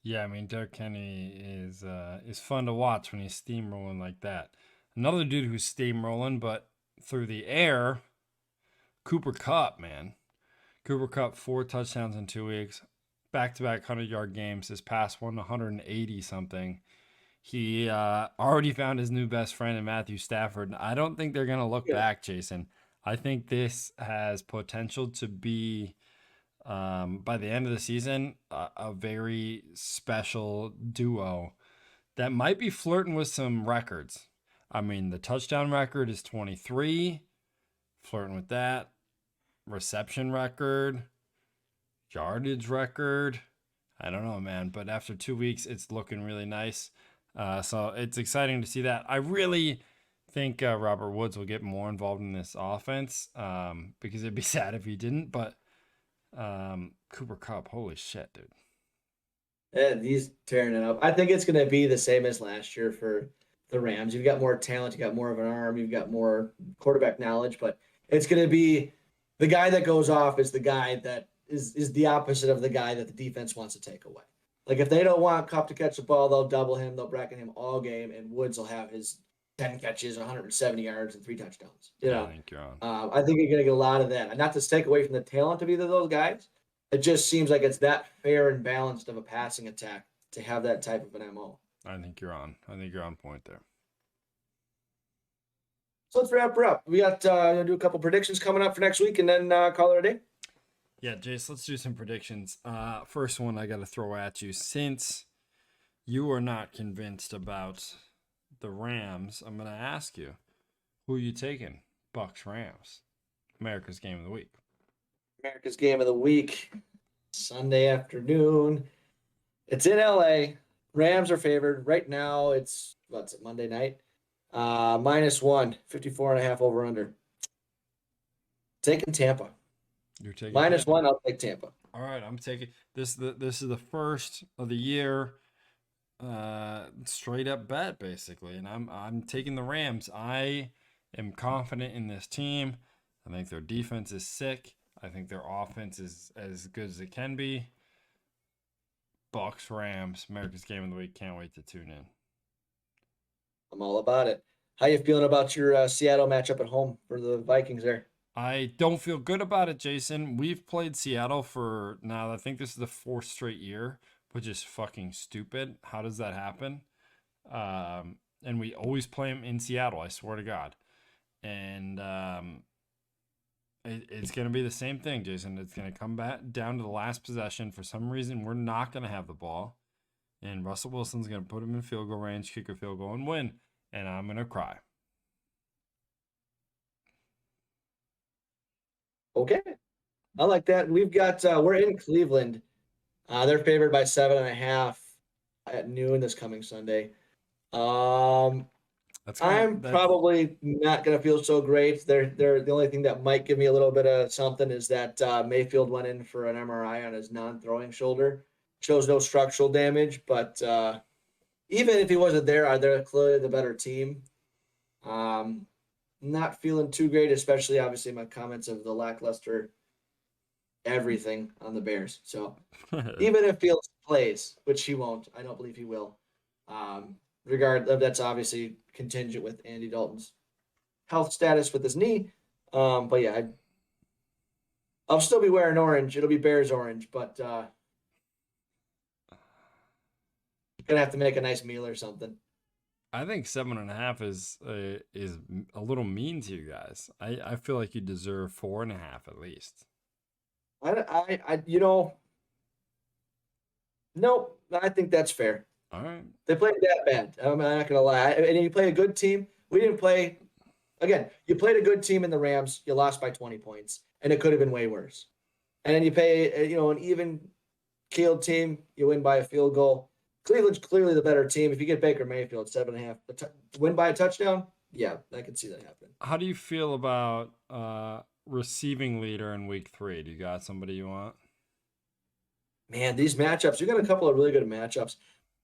Yeah, I mean Derrick Henry is fun to watch when he's steamrolling like that. Another dude who's steamrolling, but through the air, Cooper Cup, man. Cooper Cup, 4 touchdowns in 2 weeks, back-to-back 100-yard games. His past one, 180 something. He already found his new best friend in Matthew Stafford. I don't think they're gonna look Yeah. back, Jason. I think this has potential to be by the end of the season, a very special duo that might be flirting with some records. I mean, the touchdown record is 23, flirting with that. Reception record, yardage record. I don't know, man. But after 2 weeks, it's looking really nice. So it's exciting to see that. I really think Robert Woods will get more involved in this offense because it'd be sad if he didn't. But Cooper Cup, holy shit, dude. And he's tearing it up. I think it's going to be the same as last year for the Rams. You've got more talent, you got more of an arm, you've got more quarterback knowledge, but it's going to be the guy that goes off is the guy that is the opposite of the guy that the defense wants to take away. Like if they don't want Cup to catch the ball, they'll double him, they'll bracket him all game, and Woods will have his 10 catches, 170 yards, and 3 touchdowns. Yeah, I think you're on. I think you're going to get a lot of that. And not to take away from the talent of either of those guys, it just seems like it's that fair and balanced of a passing attack to have that type of an MO. I think you're on. I think you're on point there. So let's wrap her up. We got do a couple predictions coming up for next week and then call it a day. Yeah, Jace, let's do some predictions. First one I got to throw at you. Since you are not convinced about the Rams, I'm going to ask you, who are you taking? Bucks, Rams. America's game of the week. America's game of the week, Sunday afternoon. It's in LA. Rams are favored. Right now, it's, what's it, Monday night? -1, 54.5 over under. Taking Tampa. You're taking -1, I'll take Tampa. All right, I'm taking this. This is the first of the year, straight up bet basically, and I'm taking the Rams. I am confident in this team. I think their defense is sick. I think their offense is as good as it can be. Bucks, Rams, America's game of the week. Can't wait to tune in. I'm all about it. How you feeling about your Seattle matchup at home for the Vikings there? I don't feel good about it, Jason. We've played Seattle for now. I think this is the 4th straight year, which is fucking stupid. How does that happen? And we always play them in Seattle. I swear to God. And it's going to be the same thing, Jason. It's going to come back down to the last possession. For some reason, we're not going to have the ball. And Russell Wilson's going to put him in field goal range, kick a field goal, and win. And I'm going to cry. Okay. I like that. We've got, we're in Cleveland. They're favored by 7.5 at noon this coming Sunday. I'm probably not going to feel so great. They're the only thing that might give me a little bit of something is that Mayfield went in for an MRI on his non-throwing shoulder. Shows no structural damage, but even if he wasn't there, they're clearly the better team. Not feeling too great, especially obviously my comments of the lackluster everything on the Bears. So even if Fields plays, which he won't, I don't believe he will. That's obviously contingent with Andy Dalton's health status with his knee. But yeah, I'll still be wearing orange. It'll be Bears orange, but gonna have to make a nice meal or something. I think 7.5 is a little mean to you guys. I feel like you deserve 4.5 at least. Nope. I think that's fair. All right. They played that bad. I'm not gonna lie. And you play a good team. We didn't play. Again, you played a good team in the Rams. You lost by 20 points, and it could have been way worse. And then you play, an even keeled team. You win by a field goal. Cleveland's clearly the better team. If you get Baker Mayfield 7.5, win by a touchdown, yeah, I can see that happening. How do you feel about receiving leader in week 3? Do you got somebody you want? Man, these matchups, you got a couple of really good matchups.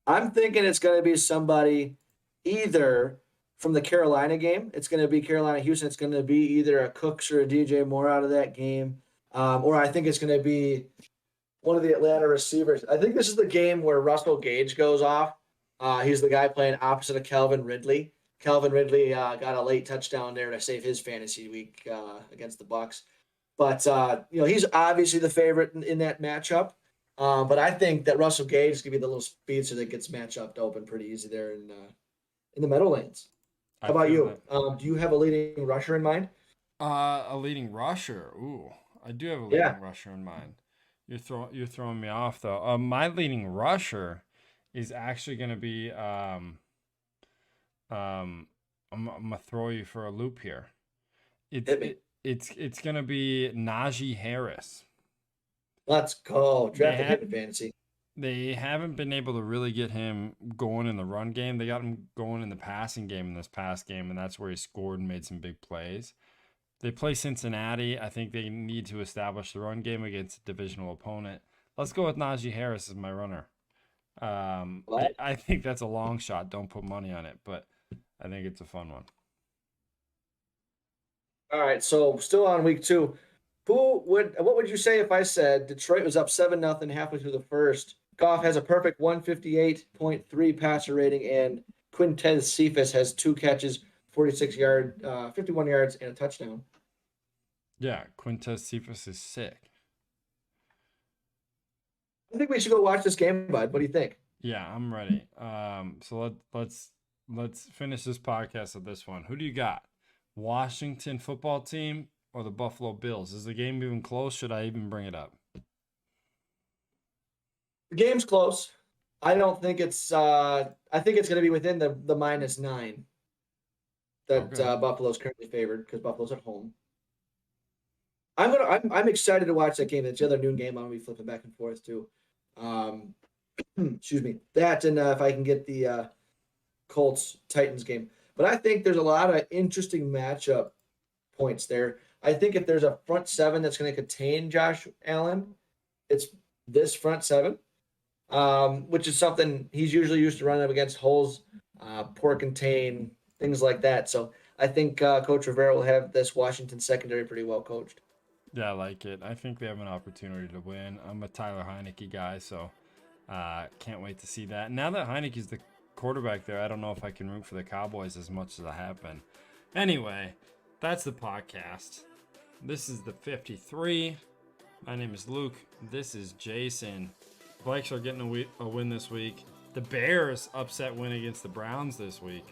I'm thinking it's going to be somebody either from the Carolina game. It's going to be Carolina Houston. It's going to be either a Cooks or a DJ Moore out of that game. Or I think it's going to be one of the Atlanta receivers. I think this is the game where Russell Gage goes off. He's the guy playing opposite of Calvin Ridley. Calvin Ridley got a late touchdown there to save his fantasy week against the Bucks. But he's obviously the favorite in that matchup. But I think that Russell Gage is gonna be the little speedster that gets matchup open pretty easy there in the Meadowlands. How about you? Do you have a leading rusher in mind? A leading rusher. Ooh, I do have a Yeah. leading rusher in mind. You're throwing me off though. My leading rusher is actually going to be I'm gonna throw you for a loop here. It's Hit me. it's gonna be Najee Harris. Let's go. They Drafted him have in fantasy. they haven't been able to really get him going in the run game. They got him going in the passing game in this past game, and that's where he scored and made some big plays. They play Cincinnati. I think they need to establish the run game against a divisional opponent. Let's go with Najee Harris as my runner. I think that's a long shot. Don't put money on it, but I think it's a fun one. All right, so still on week 2. What would you say if I said Detroit was up 7-0 halfway through the first? Goff has a perfect 158.3 passer rating, and Quintez Cephas has 2 catches, 51 yards, and a touchdown. Yeah, Quintez Cephas is sick. I think we should go watch this game, bud. What do you think? Yeah, I'm ready. So let's finish this podcast with this one. Who do you got? Washington football team or the Buffalo Bills? Is the game even close? Should I even bring it up? The game's close. I don't think it's. I think it's going to be within the -9 that Okay. Buffalo's currently favored because Buffalo's at home. I'm excited to watch that game. It's the other noon game. I'm gonna be flipping back and forth too. Excuse me. That and if I can get the Colts Titans game, but I think there's a lot of interesting matchup points there. I think if there's a front seven that's going to contain Josh Allen, it's this front seven, which is something he's usually used to running up against holes, poor contain, things like that. So I think Coach Rivera will have this Washington secondary pretty well coached. Yeah, I like it. I think they have an opportunity to win. I'm a Tyler Heineke guy, so can't wait to see that. Now that Heineke's the quarterback there, I don't know if I can root for the Cowboys as much as I have been. Anyway, that's the podcast. This is the 53. My name is Luke. This is Jason. Vikes are getting a win this week. The Bears upset win against the Browns this week.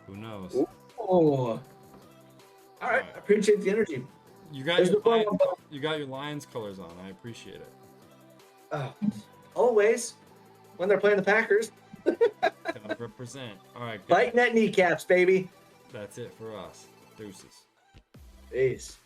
Who knows? Oh, all right. I appreciate the energy. You got your Lions colors on. I appreciate it. Always when they're playing the Packers. Gotta represent. All right, guys. Biting at kneecaps, baby. That's it for us. Deuces. Peace.